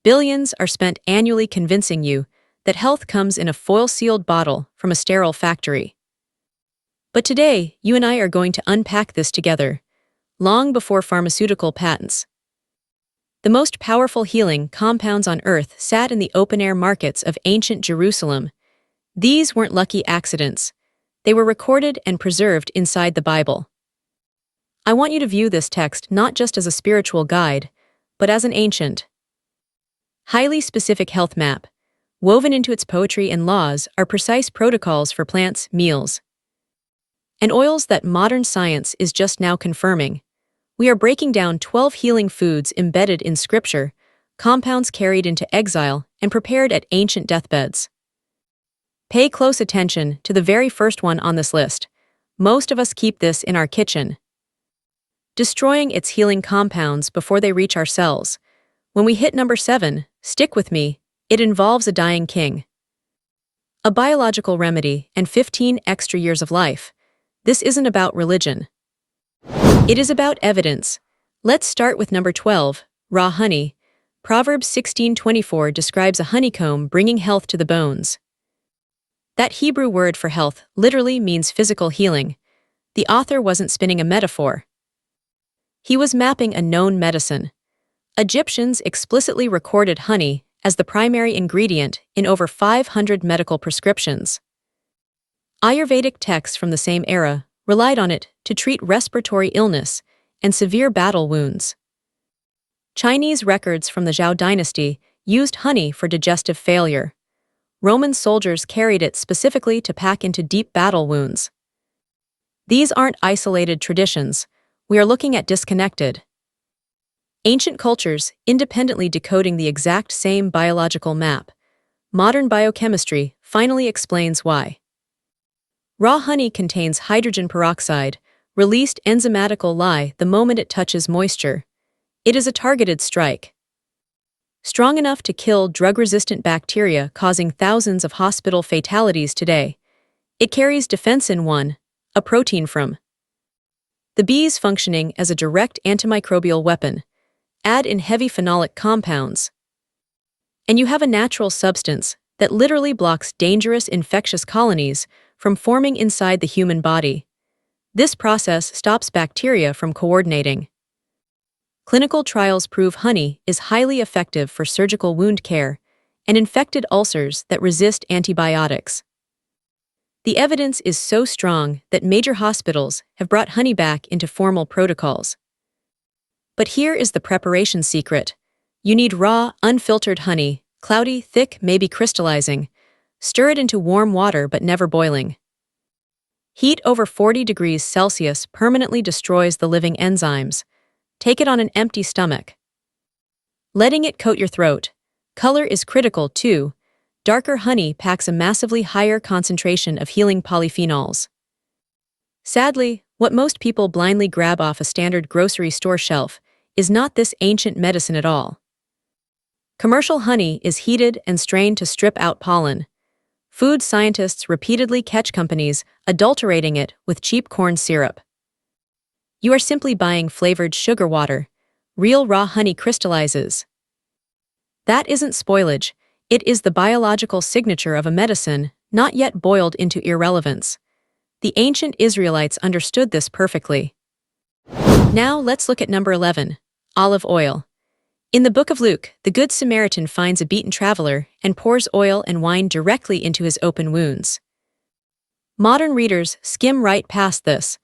Billions are spent annually convincing you that health comes in a foil-sealed bottle from a sterile factory. But today, you and I are going to unpack this together, long before pharmaceutical patents. The most powerful healing compounds on Earth sat in the open-air markets of ancient Jerusalem. These weren't lucky accidents. They were recorded and preserved inside the Bible. I want you to view this text not just as a spiritual guide, but as an ancient, highly specific health map. Woven into its poetry and laws are precise protocols for plants, meals, and oils that modern science is just now confirming. We are breaking down 12 healing foods embedded in Scripture, compounds carried into exile and prepared at ancient deathbeds. Pay close attention to the very first one on this list. Most of us keep this in our kitchen, destroying its healing compounds before they reach our cells. When we hit number 7, stick with me, it involves a dying king, a biological remedy, and 15 extra years of life. This isn't about religion. It is about evidence. Let's start with number 12, raw honey. Proverbs 16:24 describes a honeycomb bringing health to the bones. That Hebrew word for health literally means physical healing. The author wasn't spinning a metaphor. He was mapping a known medicine. Egyptians explicitly recorded honey as the primary ingredient in over 500 medical prescriptions. Ayurvedic texts from the same era relied on it to treat respiratory illness and severe battle wounds. Chinese records from the Zhou dynasty used honey for digestive failure. Roman soldiers carried it specifically to pack into deep battle wounds. These aren't isolated traditions. We are looking at disconnected, ancient cultures independently decoding the exact same biological map. Modern biochemistry finally explains why. Raw honey contains hydrogen peroxide, released enzymatically the moment it touches moisture. It is a targeted strike, strong enough to kill drug-resistant bacteria, causing thousands of hospital fatalities today. It carries defensin-1, a protein from the bees functioning as a direct antimicrobial weapon. Add in heavy phenolic compounds, and you have a natural substance that literally blocks dangerous infectious colonies from forming inside the human body. This process stops bacteria from coordinating. Clinical trials prove honey is highly effective for surgical wound care and infected ulcers that resist antibiotics. The evidence is so strong that major hospitals have brought honey back into formal protocols. But here is the preparation secret. You need raw, unfiltered honey, cloudy, thick, maybe crystallizing. Stir it into warm water but never boiling. Heat over 40 degrees Celsius permanently destroys the living enzymes. Take it on an empty stomach, letting it coat your throat. Color is critical too. Darker honey packs a massively higher concentration of healing polyphenols. Sadly, what most people blindly grab off a standard grocery store shelf is not this ancient medicine at all. Commercial honey is heated and strained to strip out pollen. Food scientists repeatedly catch companies adulterating it with cheap corn syrup. You are simply buying flavored sugar water. Real raw honey crystallizes. That isn't spoilage. It is the biological signature of a medicine not yet boiled into irrelevance. The ancient Israelites understood this perfectly. Now let's look at number 11, olive oil. In the book of Luke, the Good Samaritan finds a beaten traveler and pours oil and wine directly into his open wounds. Modern readers skim right past this,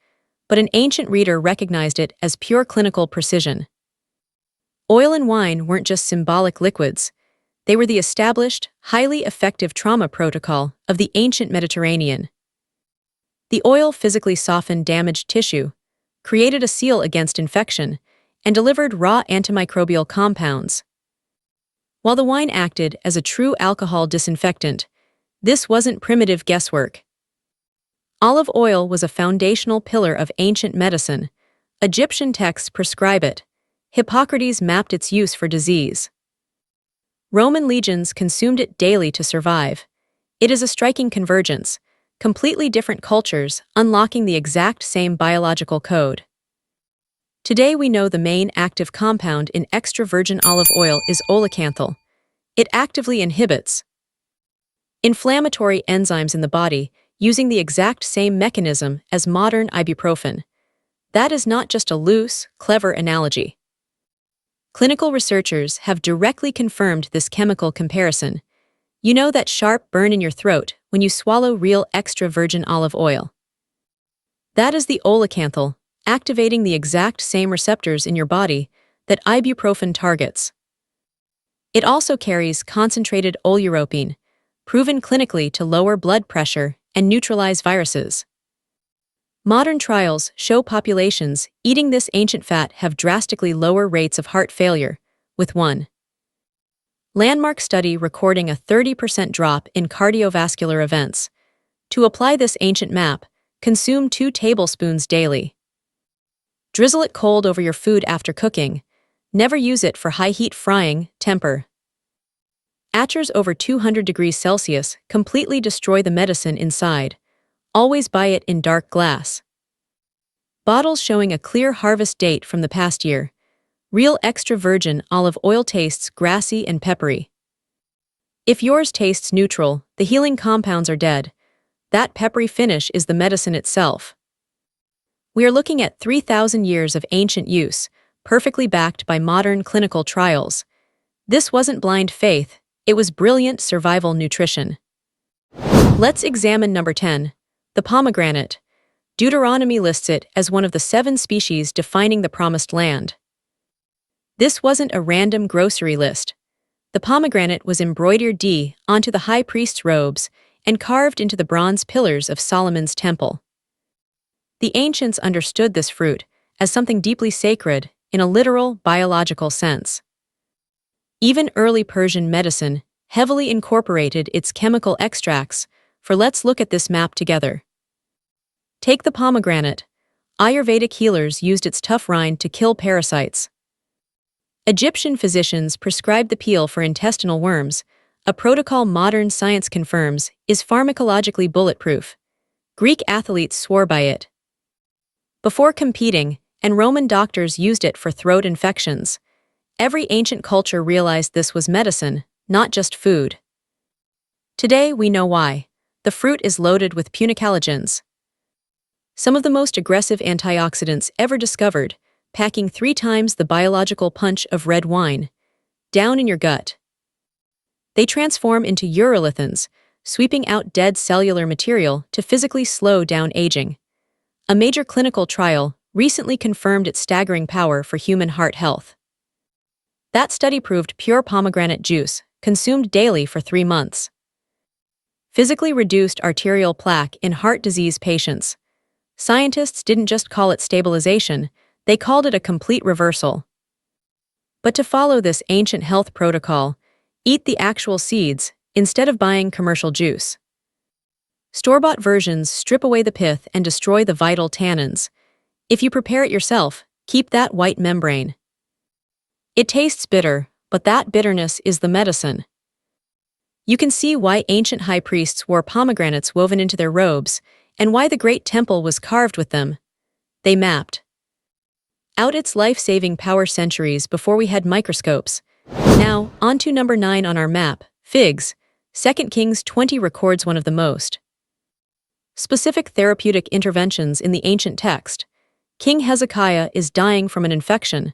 but an ancient reader recognized it as pure clinical precision. Oil and wine weren't just symbolic liquids. They were the established, highly effective trauma protocol of the ancient Mediterranean. The oil physically softened damaged tissue, created a seal against infection, and delivered raw antimicrobial compounds, while the wine acted as a true alcohol disinfectant. This wasn't primitive guesswork. Olive oil was a foundational pillar of ancient medicine. Egyptian texts prescribe it. Hippocrates mapped its use for disease. Roman legions consumed it daily to survive. It is a striking convergence, completely different cultures unlocking the exact same biological code. Today we know the main active compound in extra virgin olive oil is olecanthal, It actively inhibits inflammatory enzymes in the body using the exact same mechanism as modern ibuprofen. That is not just a loose, clever analogy. Clinical researchers have directly confirmed this chemical comparison. You know that sharp burn in your throat when you swallow real extra virgin olive oil. That is the olecanthal, activating the exact same receptors in your body that ibuprofen targets. It also carries concentrated oleuropein, proven clinically to lower blood pressure and neutralize viruses. Modern trials show populations eating this ancient fat have drastically lower rates of heart failure, with one landmark study recording a 30% drop in cardiovascular events. To apply this ancient map, consume 2 tablespoons daily. Drizzle it cold over your food after cooking. Never use it for high-heat frying, temper. Achers over 200 degrees Celsius completely destroy the medicine inside. Always buy it in dark glass. Bottles showing a clear harvest date from the past year. Real extra virgin olive oil tastes grassy and peppery. If yours tastes neutral, the healing compounds are dead. That peppery finish is the medicine itself. We are looking at 3,000 years of ancient use, perfectly backed by modern clinical trials. This wasn't blind faith, it was brilliant survival nutrition. Let's examine number 10, the pomegranate. Deuteronomy lists it as one of the 7 species defining the promised land. This wasn't a random grocery list. The pomegranate was embroidered onto the high priest's robes and carved into the bronze pillars of Solomon's temple. The ancients understood this fruit as something deeply sacred in a literal, biological sense. Even early Persian medicine heavily incorporated its chemical extracts, for let's look at this map together. Take the pomegranate. Ayurvedic healers used its tough rind to kill parasites. Egyptian physicians prescribed the peel for intestinal worms, a protocol modern science confirms is pharmacologically bulletproof. Greek athletes swore by it before competing, and Roman doctors used it for throat infections. Every ancient culture realized this was medicine, not just food. Today we know why. The fruit is loaded with punicalagins, some of the most aggressive antioxidants ever discovered, packing 3 times the biological punch of red wine, down in your gut. They transform into urolithins, sweeping out dead cellular material to physically slow down aging. A major clinical trial recently confirmed its staggering power for human heart health. That study proved pure pomegranate juice, consumed daily for 3 months, physically reduced arterial plaque in heart disease patients. Scientists didn't just call it stabilization, they called it a complete reversal. But to follow this ancient health protocol, eat the actual seeds instead of buying commercial juice. Store-bought versions strip away the pith and destroy the vital tannins. If you prepare it yourself, keep that white membrane. It tastes bitter, but that bitterness is the medicine. You can see why ancient high priests wore pomegranates woven into their robes, and why the great temple was carved with them. They mapped out its life-saving power centuries before we had microscopes. Now, on to number 9 on our map, figs. 2 Kings 20 records one of the most specific therapeutic interventions in the ancient text. King Hezekiah is dying from an infection.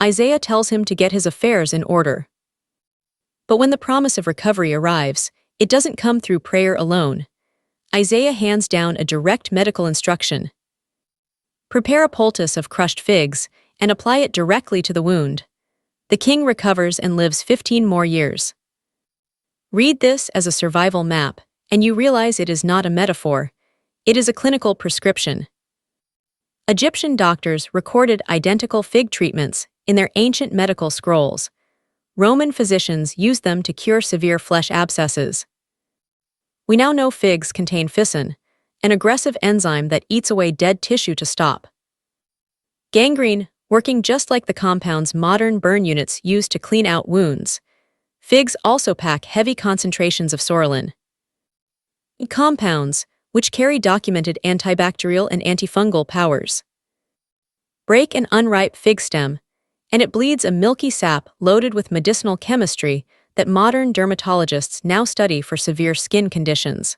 Isaiah tells him to get his affairs in order. But when the promise of recovery arrives, it doesn't come through prayer alone. Isaiah hands down a direct medical instruction. Prepare a poultice of crushed figs and apply it directly to the wound. The king recovers and lives 15 more years. Read this as a survival map, and you realize it is not a metaphor. It is a clinical prescription. Egyptian doctors recorded identical fig treatments in their ancient medical scrolls. Roman physicians used them to cure severe flesh abscesses. We now know figs contain ficin, an aggressive enzyme that eats away dead tissue to stop gangrene, working just like the compounds modern burn units use to clean out wounds. Figs also pack heavy concentrations of psoralen compounds, which carry documented antibacterial and antifungal powers. Break an unripe fig stem, and it bleeds a milky sap loaded with medicinal chemistry that modern dermatologists now study for severe skin conditions.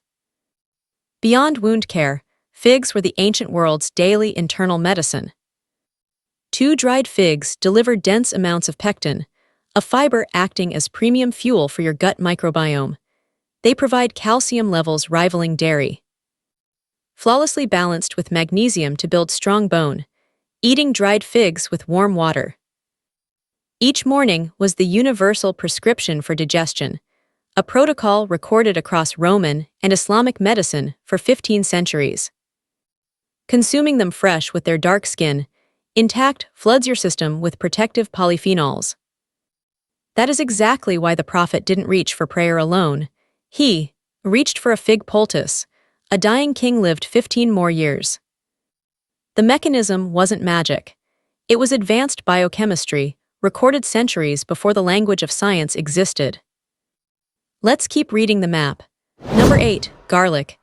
Beyond wound care, figs were the ancient world's daily internal medicine. 2 dried figs deliver dense amounts of pectin, a fiber acting as premium fuel for your gut microbiome. They provide calcium levels rivaling dairy. Flawlessly balanced with magnesium to build strong bone, eating dried figs with warm water. Each morning was the universal prescription for digestion, a protocol recorded across Roman and Islamic medicine for 15 centuries. Consuming them fresh with their dark skin, intact, floods your system with protective polyphenols. That is exactly why the prophet didn't reach for prayer alone. He reached for a fig poultice. A dying king lived 15 more years. The mechanism wasn't magic. It was advanced biochemistry, recorded centuries before the language of science existed. Let's keep reading the map. Number 8, garlic.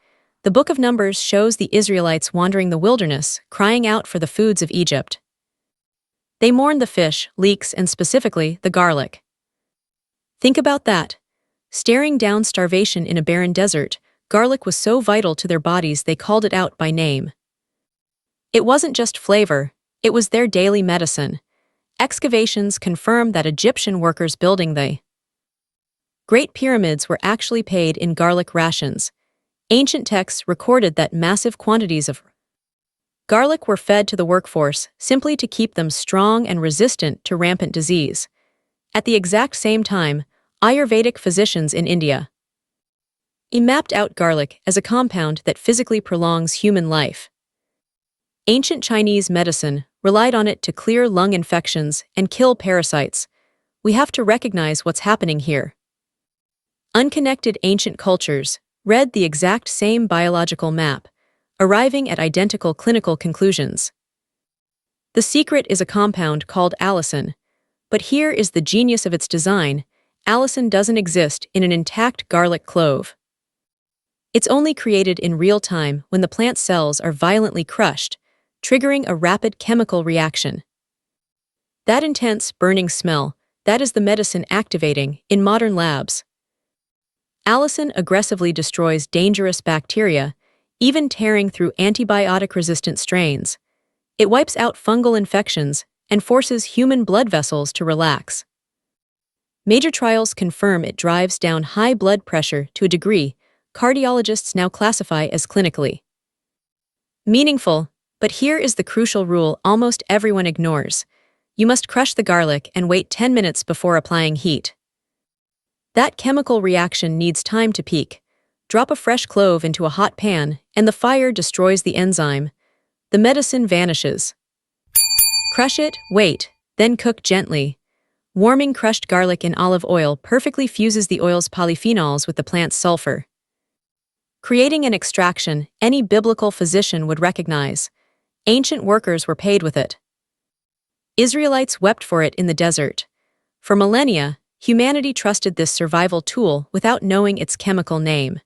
The Book of Numbers shows the Israelites wandering the wilderness, crying out for the foods of Egypt. They mourned the fish, leeks, and specifically the garlic. Think about that. Staring down starvation in a barren desert, garlic was so vital to their bodies they called it out by name. It wasn't just flavor, it was their daily medicine. Excavations confirm that Egyptian workers building the Great Pyramids were actually paid in garlic rations. Ancient texts recorded that massive quantities of garlic were fed to the workforce simply to keep them strong and resistant to rampant disease. At the exact same time, Ayurvedic physicians in India mapped out garlic as a compound that physically prolongs human life. Ancient Chinese medicine relied on it to clear lung infections and kill parasites. We have to recognize what's happening here. Unconnected ancient cultures read the exact same biological map, arriving at identical clinical conclusions. The secret is a compound called allicin, but here is the genius of its design. Allicin doesn't exist in an intact garlic clove. It's only created in real time when the plant cells are violently crushed, triggering a rapid chemical reaction. That intense, burning smell, that is the medicine activating in modern labs. Allicin aggressively destroys dangerous bacteria, even tearing through antibiotic-resistant strains. It wipes out fungal infections and forces human blood vessels to relax. Major trials confirm it drives down high blood pressure to a degree cardiologists now classify as clinically meaningful. But here is the crucial rule almost everyone ignores. You must crush the garlic and wait 10 minutes before applying heat. That chemical reaction needs time to peak. Drop a fresh clove into a hot pan, and the fire destroys the enzyme. The medicine vanishes. Crush it, wait, then cook gently. Warming crushed garlic in olive oil perfectly fuses the oil's polyphenols with the plant's sulfur, creating an extraction any biblical physician would recognize. Ancient workers were paid with it. Israelites wept for it in the desert. For millennia, humanity trusted this survival tool without knowing its chemical name.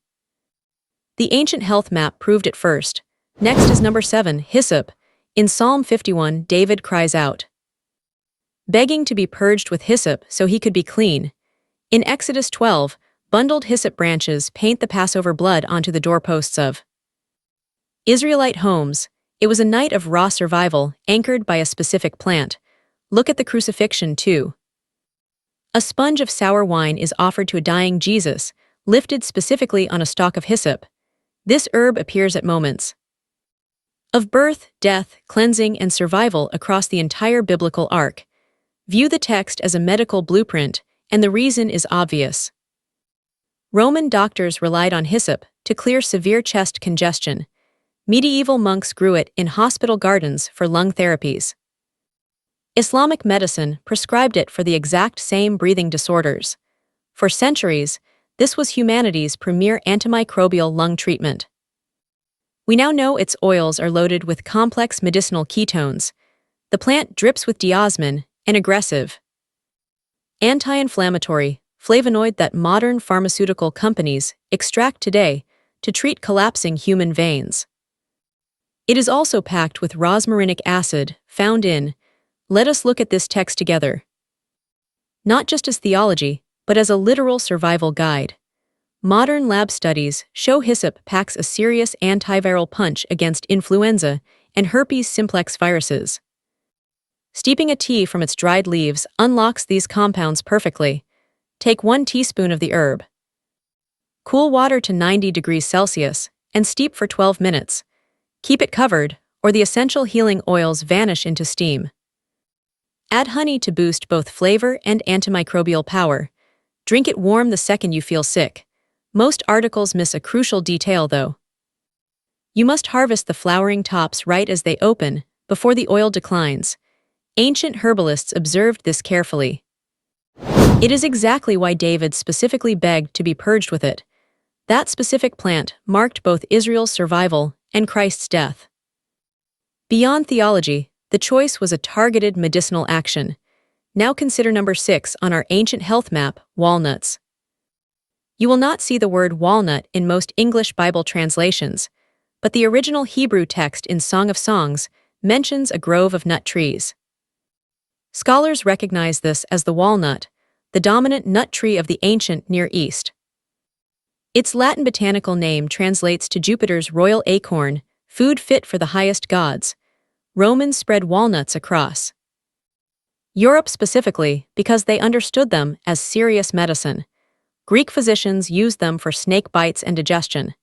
The ancient health map proved it first. Next is number 7, hyssop. In Psalm 51, David cries out, begging to be purged with hyssop so he could be clean. In Exodus 12, bundled hyssop branches paint the Passover blood onto the doorposts of Israelite homes. It was a night of raw survival, anchored by a specific plant. Look at the crucifixion, too. A sponge of sour wine is offered to a dying Jesus, lifted specifically on a stalk of hyssop. This herb appears at moments of birth, death, cleansing, and survival across the entire biblical arc. View the text as a medical blueprint, and the reason is obvious. Roman doctors relied on hyssop to clear severe chest congestion. Medieval monks grew it in hospital gardens for lung therapies. Islamic medicine prescribed it for the exact same breathing disorders. For centuries, this was humanity's premier antimicrobial lung treatment. We now know its oils are loaded with complex medicinal ketones. The plant drips with diosmin, an aggressive, anti-inflammatory flavonoid that modern pharmaceutical companies extract today to treat collapsing human veins. It is also packed with rosmarinic acid, found in. Let us look at this text together. Not just as theology, but as a literal survival guide. Modern lab studies show hyssop packs a serious antiviral punch against influenza and herpes simplex viruses. Steeping a tea from its dried leaves unlocks these compounds perfectly. Take 1 teaspoon of the herb. Cool water to 90 degrees Celsius and steep for 12 minutes. Keep it covered, or the essential healing oils vanish into steam. Add honey to boost both flavor and antimicrobial power. Drink it warm the second you feel sick. Most articles miss a crucial detail, though. You must harvest the flowering tops right as they open, before the oil declines. Ancient herbalists observed this carefully. It is exactly why David specifically begged to be purged with it. That specific plant marked both Israel's survival and Christ's death. Beyond theology, the choice was a targeted medicinal action. Now consider number 6 on our ancient health map, walnuts. You will not see the word walnut in most English Bible translations, but the original Hebrew text in Song of Songs mentions a grove of nut trees. Scholars recognize this as the walnut, the dominant nut tree of the ancient Near East. Its Latin botanical name translates to Jupiter's royal acorn, food fit for the highest gods. Romans spread walnuts across Europe specifically because they understood them as serious medicine. Greek physicians used them for snake bites and digestion,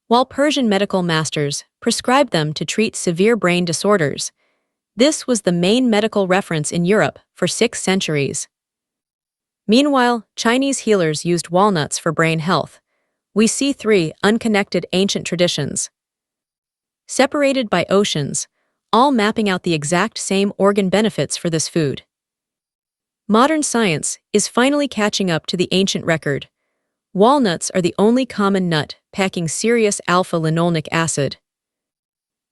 while Persian medical masters prescribed them to treat severe brain disorders. This was the main medical reference in Europe for 6 centuries. Meanwhile, Chinese healers used walnuts for brain health. We see 3 unconnected ancient traditions, separated by oceans, all mapping out the exact same organ benefits for this food. Modern science is finally catching up to the ancient record. Walnuts are the only common nut packing serious alpha-linolenic acid,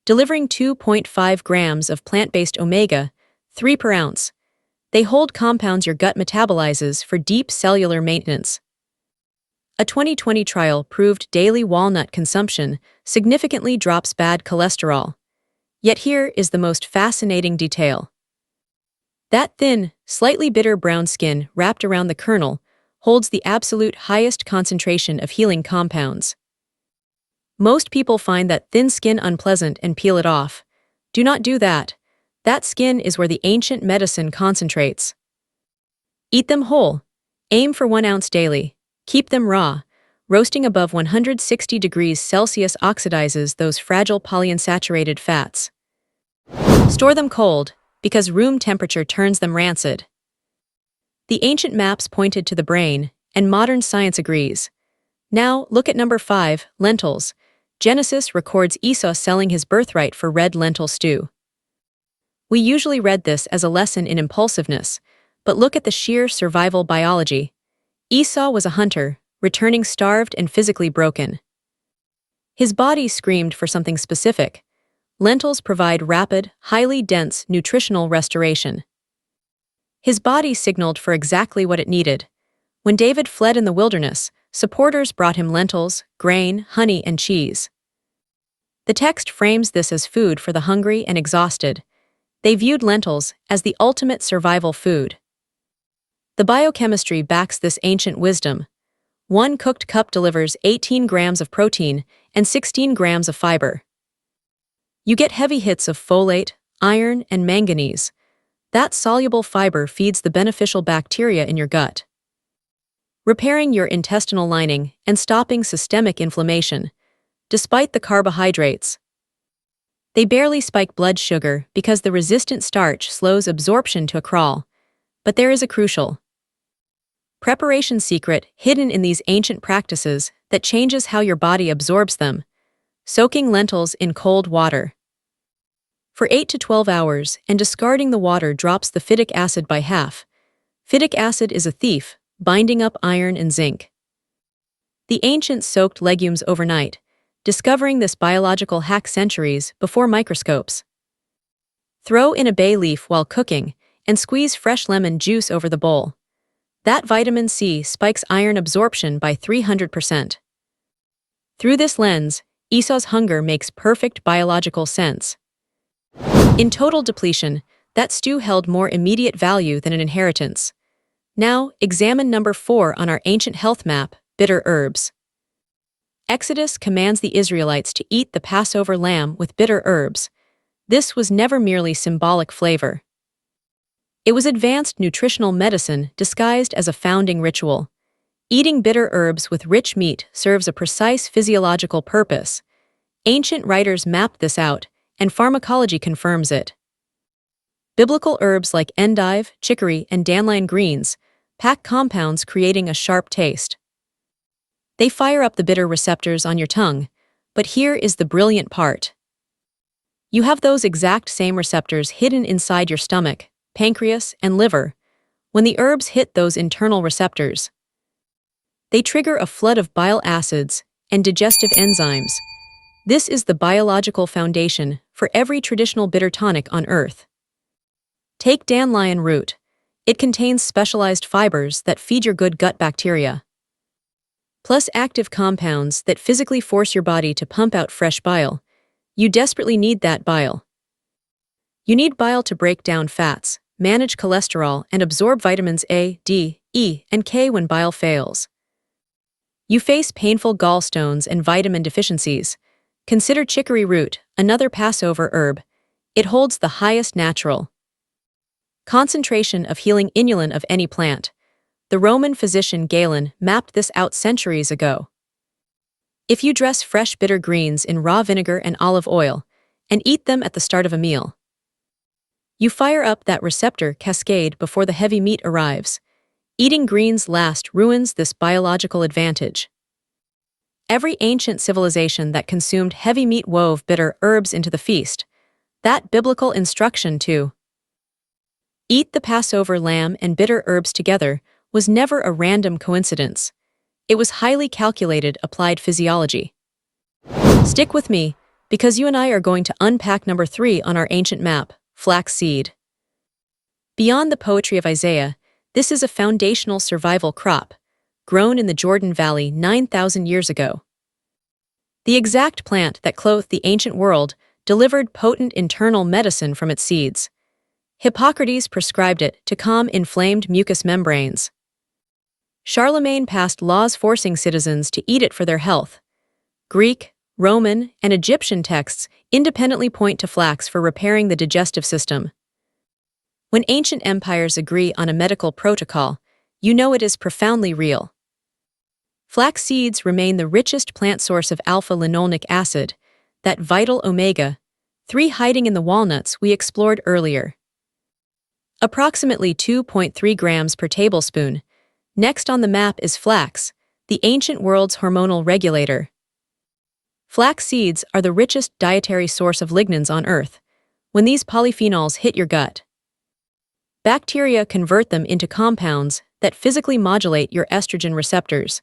delivering 2.5 grams of plant-based omega-3 per ounce. They hold compounds your gut metabolizes for deep cellular maintenance. A 2020 trial proved daily walnut consumption significantly drops bad cholesterol. Yet here is the most fascinating detail. That thin, slightly bitter brown skin wrapped around the kernel holds the absolute highest concentration of healing compounds. Most people find that thin skin unpleasant and peel it off. Do not do that. That skin is where the ancient medicine concentrates. Eat them whole. Aim for 1 ounce daily. Keep them raw. Roasting above 160 degrees Celsius oxidizes those fragile polyunsaturated fats. Store them cold, because room temperature turns them rancid. The ancient maps pointed to the brain, and modern science agrees. Now, look at number 5, lentils. Genesis records Esau selling his birthright for red lentil stew. We usually read this as a lesson in impulsiveness, but look at the sheer survival biology. Esau was a hunter, returning starved and physically broken. His body screamed for something specific. Lentils provide rapid, highly dense nutritional restoration. His body signaled for exactly what it needed. When David fled in the wilderness, supporters brought him lentils, grain, honey, and cheese. The text frames this as food for the hungry and exhausted. They viewed lentils as the ultimate survival food. The biochemistry backs this ancient wisdom. 1 cooked cup delivers 18 grams of protein and 16 grams of fiber. You get heavy hits of folate, iron, and manganese. That soluble fiber feeds the beneficial bacteria in your gut, repairing your intestinal lining and stopping systemic inflammation. Despite the carbohydrates, they barely spike blood sugar because the resistant starch slows absorption to a crawl. But there is a crucial preparation secret hidden in these ancient practices that changes how your body absorbs them. Soaking lentils in cold water for 8 to 12 hours and discarding the water drops the phytic acid by half. Phytic acid is a thief, binding up iron and zinc. The ancients soaked legumes overnight, discovering this biological hack centuries before microscopes. Throw in a bay leaf while cooking and squeeze fresh lemon juice over the bowl. That vitamin C spikes iron absorption by 300%. Through this lens, Esau's hunger makes perfect biological sense. In total depletion, that stew held more immediate value than an inheritance. Now, examine number 4 on our ancient health map, bitter herbs. Exodus commands the Israelites to eat the Passover lamb with bitter herbs. This was never merely symbolic flavor. It was advanced nutritional medicine disguised as a founding ritual. Eating bitter herbs with rich meat serves a precise physiological purpose. Ancient writers mapped this out, and pharmacology confirms it. Biblical herbs like endive, chicory, and dandelion greens pack compounds creating a sharp taste. They fire up the bitter receptors on your tongue, but here is the brilliant part. You have those exact same receptors hidden inside your stomach, pancreas, and liver. When the herbs hit those internal receptors, they trigger a flood of bile acids and digestive enzymes. This is the biological foundation for every traditional bitter tonic on Earth. Take dandelion root. It contains specialized fibers that feed your good gut bacteria, plus active compounds that physically force your body to pump out fresh bile. You desperately need that bile. You need bile to break down fats, manage cholesterol, and absorb vitamins A, D, E, and K when bile fails. You face painful gallstones and vitamin deficiencies. Consider chicory root, another Passover herb. It holds the highest natural concentration of healing inulin of any plant. The Roman physician Galen mapped this out centuries ago. If you dress fresh bitter greens in raw vinegar and olive oil, and eat them at the start of a meal, you fire up that receptor cascade before the heavy meat arrives. Eating greens last ruins this biological advantage. Every ancient civilization that consumed heavy meat wove bitter herbs into the feast. That biblical instruction to eat the Passover lamb and bitter herbs together was never a random coincidence. It was highly calculated applied physiology. Stick with me, because you and I are going to unpack number 3 on our ancient map, flaxseed. Beyond the poetry of Isaiah, this is a foundational survival crop, grown in the Jordan Valley 9,000 years ago. The exact plant that clothed the ancient world delivered potent internal medicine from its seeds. Hippocrates prescribed it to calm inflamed mucous membranes. Charlemagne passed laws forcing citizens to eat it for their health. Greek, Roman, and Egyptian texts independently point to flax for repairing the digestive system. When ancient empires agree on a medical protocol, you know it is profoundly real. Flax seeds remain the richest plant source of alpha-linolenic acid, that vital omega-3 hiding in the walnuts we explored earlier. Approximately 2.3 grams per tablespoon. Next on the map is flax, the ancient world's hormonal regulator. Flax seeds are the richest dietary source of lignans on Earth. When these polyphenols hit your gut, bacteria convert them into compounds that physically modulate your estrogen receptors.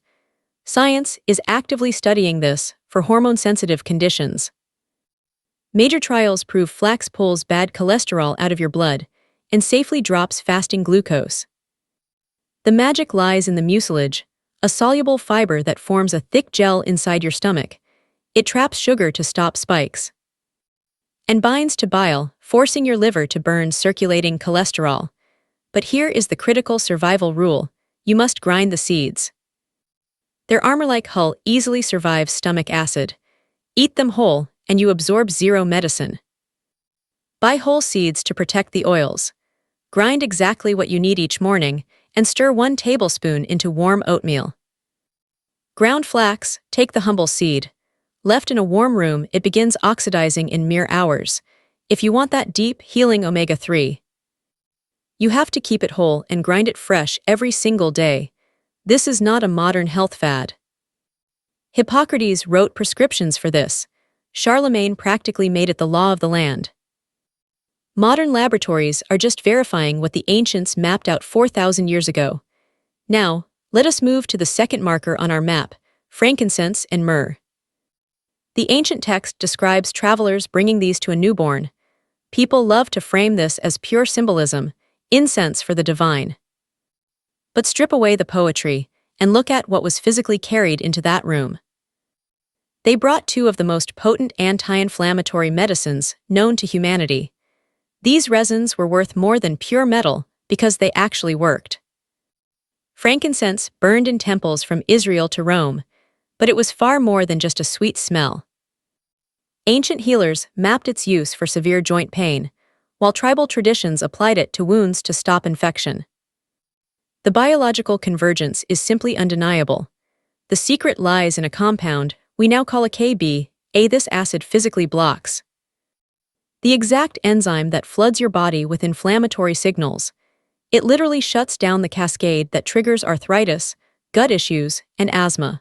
Science is actively studying this for hormone-sensitive conditions. Major trials prove flax pulls bad cholesterol out of your blood and safely drops fasting glucose. The magic lies in the mucilage, a soluble fiber that forms a thick gel inside your stomach. It traps sugar to stop spikes and binds to bile, forcing your liver to burn circulating cholesterol. But here is the critical survival rule: you must grind the seeds. Their armor-like hull easily survives stomach acid. Eat them whole, and you absorb zero medicine. Buy whole seeds to protect the oils. Grind exactly what you need each morning, and stir 1 tablespoon into warm oatmeal. Ground flax, take the humble seed. Left in a warm room, it begins oxidizing in mere hours. If you want that deep, healing omega-3, you have to keep it whole and grind it fresh every single day. This is not a modern health fad. Hippocrates wrote prescriptions for this. Charlemagne practically made it the law of the land. Modern laboratories are just verifying what the ancients mapped out 4,000 years ago. Now, let us move to the second marker on our map, frankincense and myrrh. The ancient text describes travelers bringing these to a newborn. People love to frame this as pure symbolism, incense for the divine. But strip away the poetry and look at what was physically carried into that room. They brought 2 of the most potent anti-inflammatory medicines known to humanity. These resins were worth more than pure metal because they actually worked. Frankincense burned in temples from Israel to Rome, but it was far more than just a sweet smell. Ancient healers mapped its use for severe joint pain, while tribal traditions applied it to wounds to stop infection. The biological convergence is simply undeniable. The secret lies in a compound we now call a KB. This acid physically blocks the exact enzyme that floods your body with inflammatory signals. It literally shuts down the cascade that triggers arthritis, gut issues, and asthma.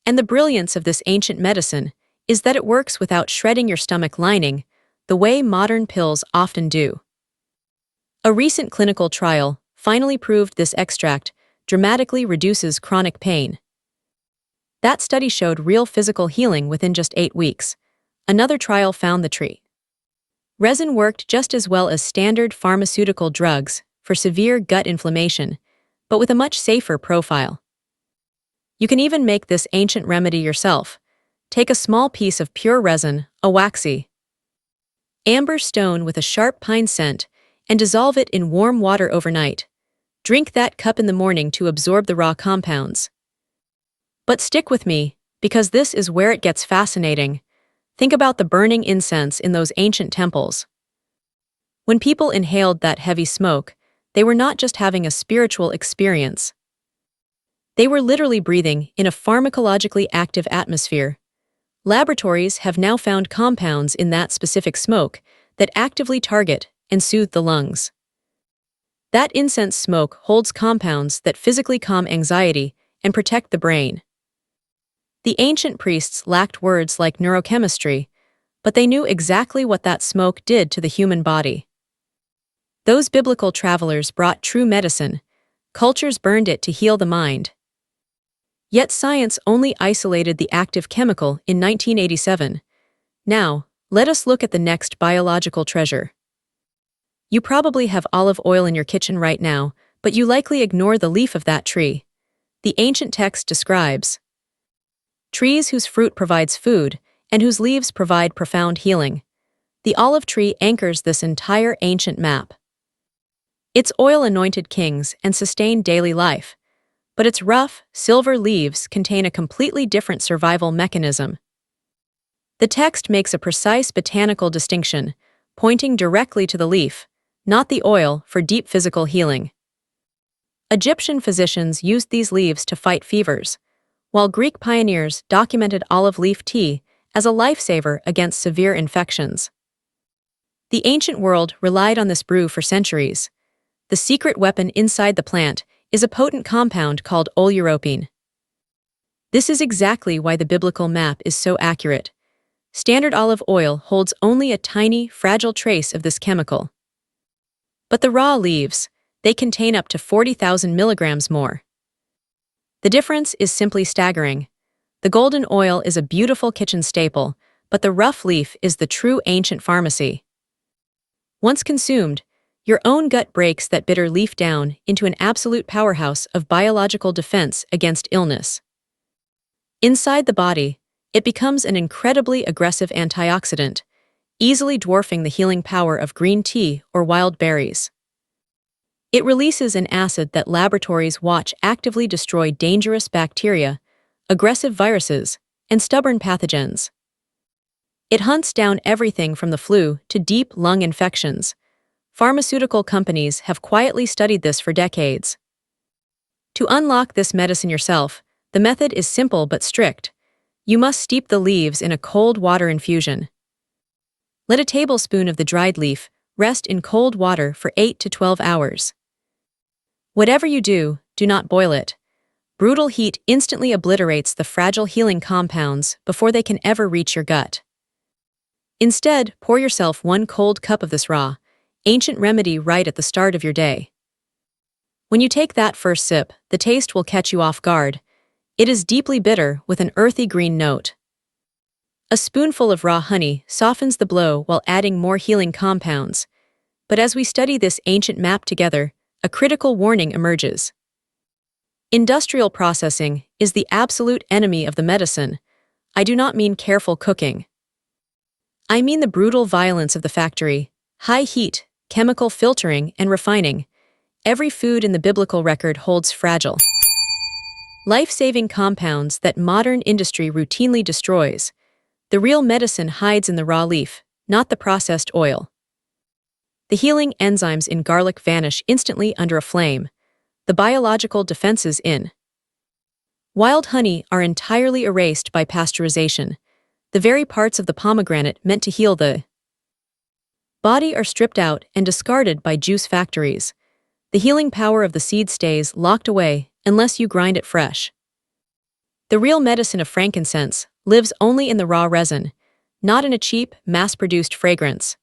And the brilliance of this ancient medicine is that it works without shredding your stomach lining, the way modern pills often do. A recent clinical trial finally proved this extract dramatically reduces chronic pain. That study showed real physical healing within just 8 weeks. Another trial found the tree resin worked just as well as standard pharmaceutical drugs for severe gut inflammation, but with a much safer profile. You can even make this ancient remedy yourself. Take a small piece of pure resin, a waxy amber stone with a sharp pine scent, and dissolve it in warm water overnight. Drink that cup in the morning to absorb the raw compounds. But stick with me, because this is where it gets fascinating. Think about the burning incense in those ancient temples. When people inhaled that heavy smoke, they were not just having a spiritual experience. They were literally breathing in a pharmacologically active atmosphere. Laboratories have now found compounds in that specific smoke that actively target and soothe the lungs. That incense smoke holds compounds that physically calm anxiety and protect the brain. The ancient priests lacked words like neurochemistry, but they knew exactly what that smoke did to the human body. Those biblical travelers brought true medicine. Cultures burned it to heal the mind. Yet science only isolated the active chemical in 1987. Now, let us look at the next biological treasure. You probably have olive oil in your kitchen right now, but you likely ignore the leaf of that tree. The ancient text describes trees whose fruit provides food and whose leaves provide profound healing. The olive tree anchors this entire ancient map. Its oil anointed kings and sustained daily life, but its rough, silver leaves contain a completely different survival mechanism. The text makes a precise botanical distinction, pointing directly to the leaf, not the oil, for deep physical healing. Egyptian physicians used these leaves to fight fevers, while Greek pioneers documented olive leaf tea as a lifesaver against severe infections. The ancient world relied on this brew for centuries. The secret weapon inside the plant is a potent compound called oleuropein. This is exactly why the biblical map is so accurate. Standard olive oil holds only a tiny, fragile trace of this chemical. But the raw leaves, they contain up to 40,000 milligrams more. The difference is simply staggering. The golden oil is a beautiful kitchen staple, but the rough leaf is the true ancient pharmacy. Once consumed, your own gut breaks that bitter leaf down into an absolute powerhouse of biological defense against illness. Inside the body, it becomes an incredibly aggressive antioxidant, easily dwarfing the healing power of green tea or wild berries. It releases an acid that laboratories watch actively destroy dangerous bacteria, aggressive viruses, and stubborn pathogens. It hunts down everything from the flu to deep lung infections. Pharmaceutical companies have quietly studied this for decades. To unlock this medicine yourself, the method is simple but strict. You must steep the leaves in a cold water infusion. Let a tablespoon of the dried leaf rest in cold water for 8 to 12 hours. Whatever you do, do not boil it. Brutal heat instantly obliterates the fragile healing compounds before they can ever reach your gut. Instead, pour yourself 1 cold cup of this raw, ancient remedy right at the start of your day. When you take that first sip, the taste will catch you off guard. It is deeply bitter with an earthy green note. A spoonful of raw honey softens the blow while adding more healing compounds. But as we study this ancient map together, a critical warning emerges. Industrial processing is the absolute enemy of the medicine. I do not mean careful cooking. I mean the brutal violence of the factory, high heat, chemical filtering, and refining. Every food in the biblical record holds fragile, life-saving compounds that modern industry routinely destroys. The real medicine hides in the raw leaf, not the processed oil. The healing enzymes in garlic vanish instantly under a flame. The biological defenses in wild honey are entirely erased by pasteurization. The very parts of the pomegranate meant to heal the body are stripped out and discarded by juice factories. The healing power of the seed stays locked away unless you grind it fresh. The real medicine of frankincense lives only in the raw resin, not in a cheap, mass-produced fragrance.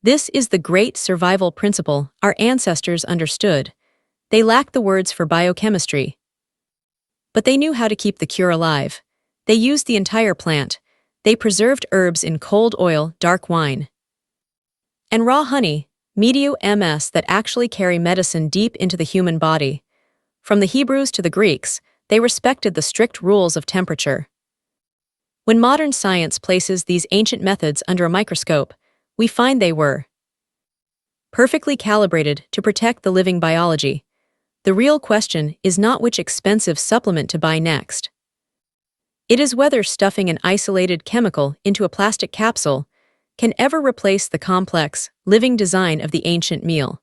This is the great survival principle our ancestors understood. They lacked the words for biochemistry, but they knew how to keep the cure alive. They used the entire plant. They preserved herbs in cold oil, dark wine, and raw honey, medio ms, that actually carry medicine deep into the human body. From the Hebrews to the Greeks, they respected the strict rules of temperature. When modern science places these ancient methods under a microscope, we find they were perfectly calibrated to protect the living biology. The real question is not which expensive supplement to buy next. It is whether stuffing an isolated chemical into a plastic capsule can ever replace the complex, living design of the ancient meal.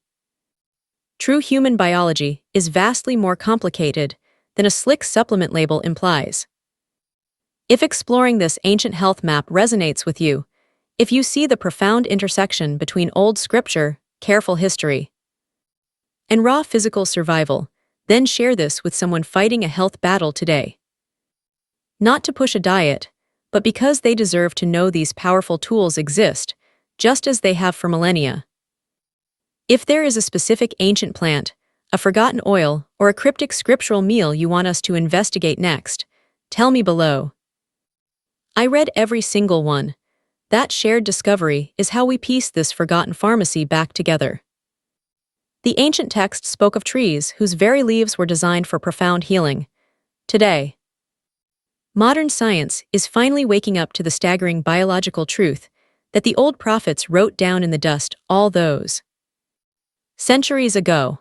True human biology is vastly more complicated than a slick supplement label implies. If exploring this ancient health map resonates with you, if you see the profound intersection between old scripture, careful history, and raw physical survival, then share this with someone fighting a health battle today. Not to push a diet, but because they deserve to know these powerful tools exist, just as they have for millennia. If there is a specific ancient plant, a forgotten oil, or a cryptic scriptural meal you want us to investigate next, tell me below. I read every single one. That shared discovery is how we piece this forgotten pharmacy back together. The ancient text spoke of trees whose very leaves were designed for profound healing. Today, modern science is finally waking up to the staggering biological truth that the old prophets wrote down in the dust all those centuries ago.